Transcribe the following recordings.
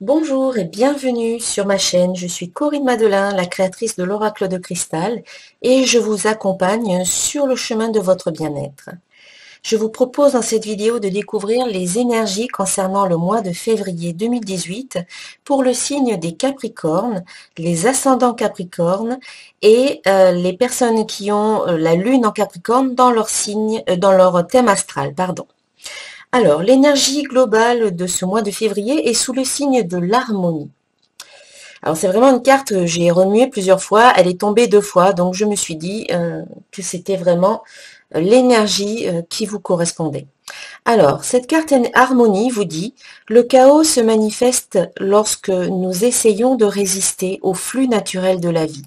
Bonjour et bienvenue sur ma chaîne. Je suis Corinne Madelin, la créatrice de l'Oracle de Cristal, et je vous accompagne sur le chemin de votre bien-être. Je vous propose dans cette vidéo de découvrir les énergies concernant le mois de février 2018 pour le signe des Capricornes, les ascendants Capricornes et les personnes qui ont la lune en Capricorne dans leur signe, dans leur thème astral, pardon. Alors, l'énergie globale de ce mois de février est sous le signe de l'harmonie. Alors, c'est vraiment une carte que j'ai remuée plusieurs fois, elle est tombée 2 fois, donc je me suis dit que c'était vraiment l'énergie qui vous correspondait. Alors, cette carte harmonie vous dit, le chaos se manifeste lorsque nous essayons de résister au flux naturel de la vie.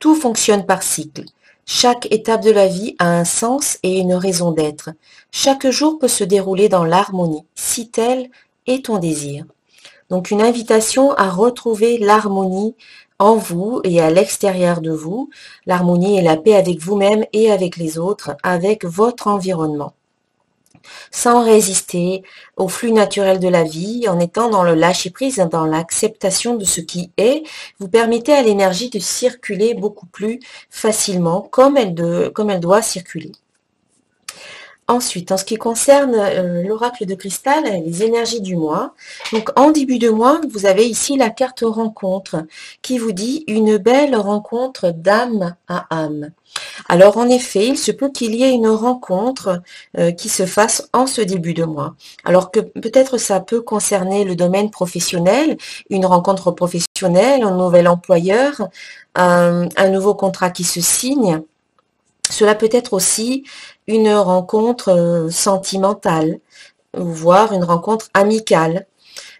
Tout fonctionne par cycle. Chaque étape de la vie a un sens et une raison d'être. Chaque jour peut se dérouler dans l'harmonie, si tel est ton désir. Donc une invitation à retrouver l'harmonie en vous et à l'extérieur de vous, l'harmonie et la paix avec vous-même et avec les autres, avec votre environnement. Sans résister au flux naturel de la vie, en étant dans le lâcher-prise, dans l'acceptation de ce qui est, vous permettez à l'énergie de circuler beaucoup plus facilement comme elle doit circuler. Ensuite, en ce qui concerne l'oracle de cristal, les énergies du mois, donc en début de mois, vous avez ici la carte rencontre qui vous dit une belle rencontre d'âme à âme. Alors en effet, il se peut qu'il y ait une rencontre qui se fasse en ce début de mois. Alors que peut-être ça peut concerner le domaine professionnel, une rencontre professionnelle, un nouvel employeur, un nouveau contrat qui se signe. Cela peut être aussi une rencontre sentimentale, voire une rencontre amicale.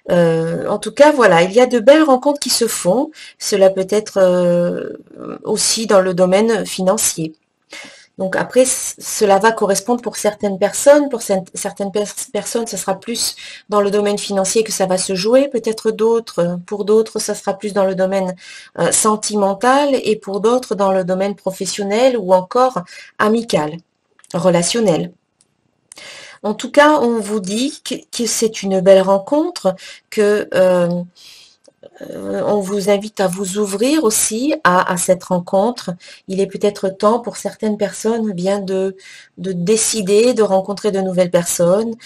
En tout cas, voilà, il y a de belles rencontres qui se font. Cela peut être aussi dans le domaine financier. Donc après, cela va correspondre pour certaines personnes. Pour certaines personnes, ce sera plus dans le domaine financier que ça va se jouer. Peut-être pour d'autres, ça sera plus dans le domaine sentimental et pour d'autres dans le domaine professionnel ou encore amical, relationnel. En tout cas, on vous dit que c'est une belle rencontre, que on vous invite à vous ouvrir aussi à cette rencontre. Il est peut-être temps pour certaines personnes bien de décider de rencontrer de nouvelles personnes.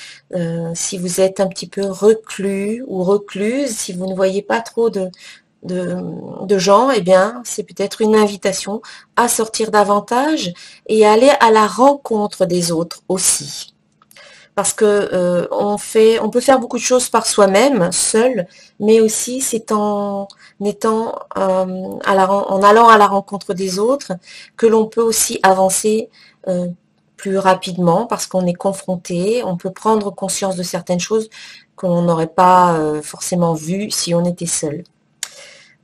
Si vous êtes un petit peu reclus ou recluse, si vous ne voyez pas trop de gens, eh bien, c'est peut-être une invitation à sortir davantage et aller à la rencontre des autres aussi. Parce que on peut faire beaucoup de choses par soi-même, seul, mais aussi c'est en étant en allant à la rencontre des autres que l'on peut aussi avancer plus rapidement parce qu'on est confronté, on peut prendre conscience de certaines choses que l'on n'aurait pas forcément vues si on était seul.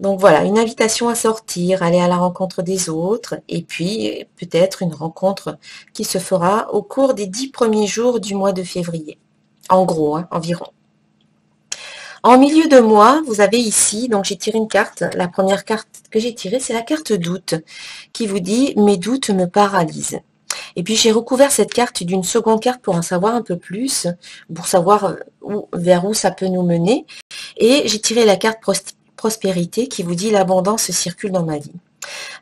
Donc voilà, une invitation à sortir, aller à la rencontre des autres, et puis peut-être une rencontre qui se fera au cours des 10 premiers jours du mois de février. En gros, hein, environ. En milieu de mois, vous avez ici, donc j'ai tiré une carte. La première carte que j'ai tirée, c'est la carte doute, qui vous dit « Mes doutes me paralysent ». Et puis j'ai recouvert cette carte d'une seconde carte pour en savoir un peu plus, pour savoir vers où ça peut nous mener. Et j'ai tiré la carte prospérité qui vous dit l'abondance circule dans ma vie.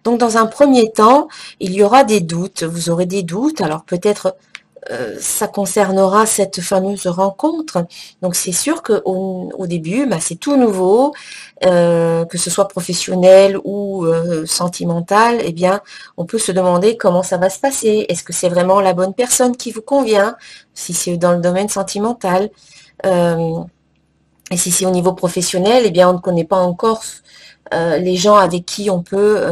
Donc dans un premier temps, il y aura des doutes, vous aurez des doutes, alors peut-être ça concernera cette fameuse rencontre. Donc c'est sûr qu'au début, bah, c'est tout nouveau, que ce soit professionnel ou sentimental, eh bien, on peut se demander comment ça va se passer. Est-ce que c'est vraiment la bonne personne qui vous convient, si c'est dans le domaine sentimental et si c'est au niveau professionnel, eh bien, on ne connaît pas encore les gens avec qui on peut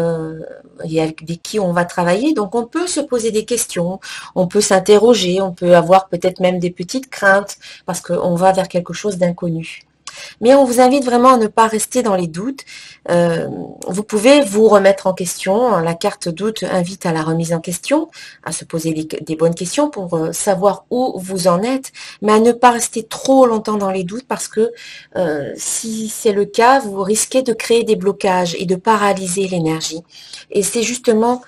et avec qui on va travailler. Donc, on peut se poser des questions, on peut s'interroger, on peut avoir peut-être même des petites craintes parce qu'on va vers quelque chose d'inconnu. Mais on vous invite vraiment à ne pas rester dans les doutes. Vous pouvez vous remettre en question. La carte doute invite à la remise en question, à se poser des bonnes questions pour savoir où vous en êtes, mais à ne pas rester trop longtemps dans les doutes parce que si c'est le cas, vous risquez de créer des blocages et de paralyser l'énergie. Et c'est justement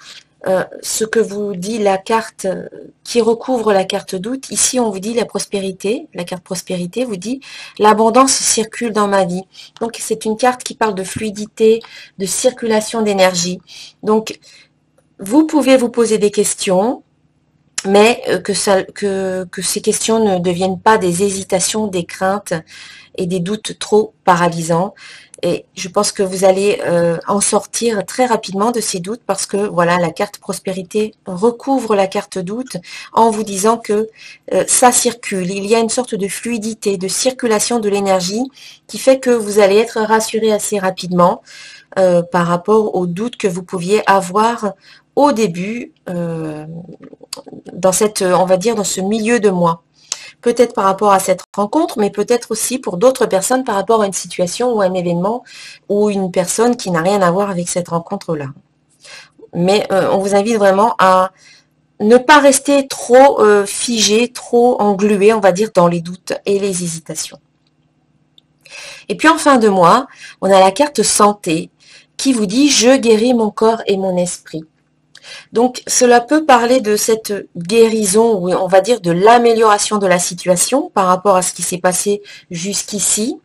ce que vous dit la carte qui recouvre la carte doute. Ici, on vous dit la prospérité. La carte prospérité vous dit l'abondance circule dans ma vie. Donc, c'est une carte qui parle de fluidité, de circulation d'énergie. Donc, vous pouvez vous poser des questions, mais que ces questions ne deviennent pas des hésitations, des craintes et des doutes trop paralysants. Et je pense que vous allez en sortir très rapidement de ces doutes parce que voilà, la carte prospérité recouvre la carte doute en vous disant que ça circule. Il y a une sorte de fluidité, de circulation de l'énergie qui fait que vous allez être rassuré assez rapidement par rapport aux doutes que vous pouviez avoir au début dans cette, on va dire, dans ce milieu de mois. Peut-être par rapport à cette rencontre, mais peut-être aussi pour d'autres personnes par rapport à une situation ou un événement ou une personne qui n'a rien à voir avec cette rencontre-là. Mais on vous invite vraiment à ne pas rester trop figé, trop englué, on va dire, dans les doutes et les hésitations. Et puis en fin de mois, on a la carte santé qui vous dit « Je guéris mon corps et mon esprit ». Donc, cela peut parler de cette guérison, ou on va dire de l'amélioration de la situation par rapport à ce qui s'est passé jusqu'ici.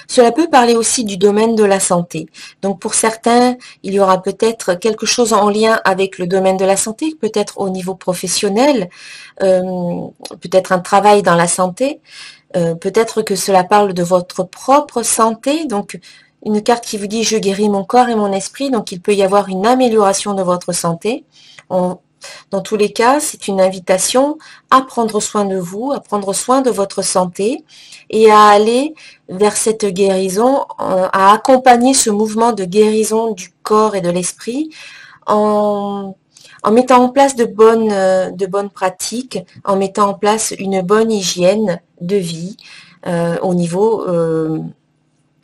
Cela peut parler aussi du domaine de la santé. Donc, pour certains, il y aura peut-être quelque chose en lien avec le domaine de la santé, peut-être au niveau professionnel, peut-être un travail dans la santé, peut-être que cela parle de votre propre santé, donc une carte qui vous dit « Je guéris mon corps et mon esprit », donc il peut y avoir une amélioration de votre santé. Dans tous les cas, c'est une invitation à prendre soin de vous, à prendre soin de votre santé et à aller vers cette guérison, à accompagner ce mouvement de guérison du corps et de l'esprit en mettant en place de bonnes pratiques, en mettant en place une bonne hygiène de vie au niveau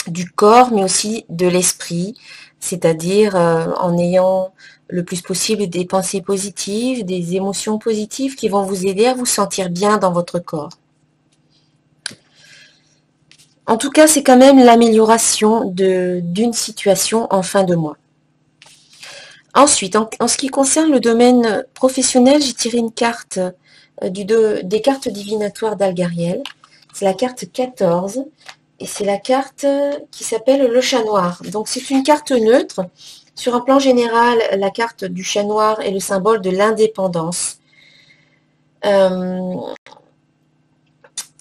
du corps, mais aussi de l'esprit, c'est-à-dire en ayant le plus possible des pensées positives, des émotions positives qui vont vous aider à vous sentir bien dans votre corps. En tout cas, c'est quand même l'amélioration d'une situation en fin de mois. Ensuite, en ce qui concerne le domaine professionnel, j'ai tiré une carte des cartes divinatoires d'Algariel. C'est la carte 14. Et c'est la carte qui s'appelle le chat noir. Donc c'est une carte neutre. Sur un plan général, la carte du chat noir est le symbole de l'indépendance. Elle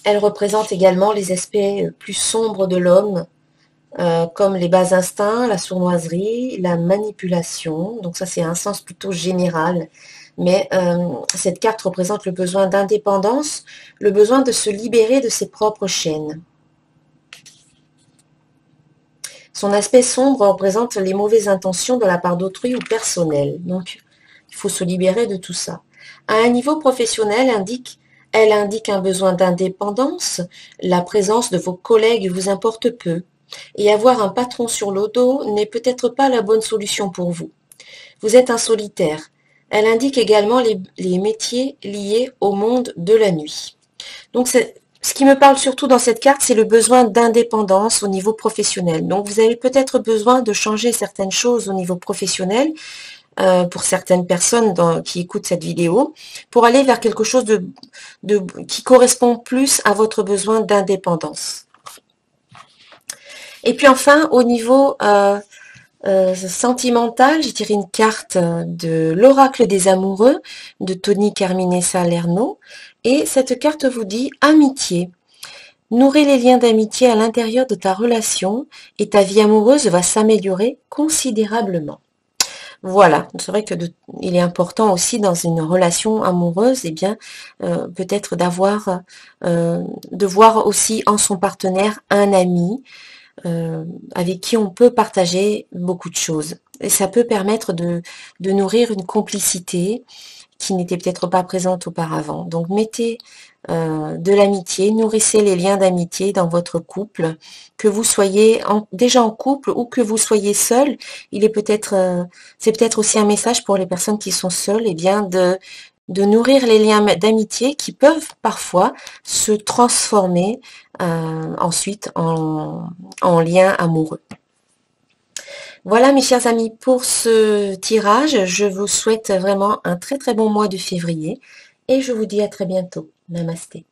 représente également les aspects plus sombres de l'homme, comme les bas instincts, la sournoiserie, la manipulation. Donc ça c'est un sens plutôt général. Mais cette carte représente le besoin d'indépendance, le besoin de se libérer de ses propres chaînes. Son aspect sombre représente les mauvaises intentions de la part d'autrui ou personnel. Donc, il faut se libérer de tout ça. À un niveau professionnel, elle indique un besoin d'indépendance. La présence de vos collègues vous importe peu. Et avoir un patron sur le dos n'est peut-être pas la bonne solution pour vous. Vous êtes un solitaire. Elle indique également les métiers liés au monde de la nuit. Donc, ce qui me parle surtout dans cette carte, c'est le besoin d'indépendance au niveau professionnel. Donc, vous avez peut-être besoin de changer certaines choses au niveau professionnel pour certaines personnes qui écoutent cette vidéo, pour aller vers quelque chose qui correspond plus à votre besoin d'indépendance. Et puis enfin, au niveau sentimental, j'ai tiré une carte de l'oracle des amoureux de Tony Carmine Salerno. Et cette carte vous dit amitié. Nourris les liens d'amitié à l'intérieur de ta relation et ta vie amoureuse va s'améliorer considérablement. Voilà, c'est vrai que il est important aussi dans une relation amoureuse, eh bien, peut-être de voir aussi en son partenaire un ami avec qui on peut partager beaucoup de choses. Et ça peut permettre de nourrir une complicité qui n'était peut-être pas présente auparavant. Donc mettez de l'amitié, nourrissez les liens d'amitié dans votre couple, que vous soyez déjà en couple ou que vous soyez seul. C'est peut-être aussi un message pour les personnes qui sont seules, eh bien de nourrir les liens d'amitié qui peuvent parfois se transformer ensuite en liens amoureux. Voilà mes chers amis pour ce tirage. Je vous souhaite vraiment un très très bon mois de février et je vous dis à très bientôt. Namasté.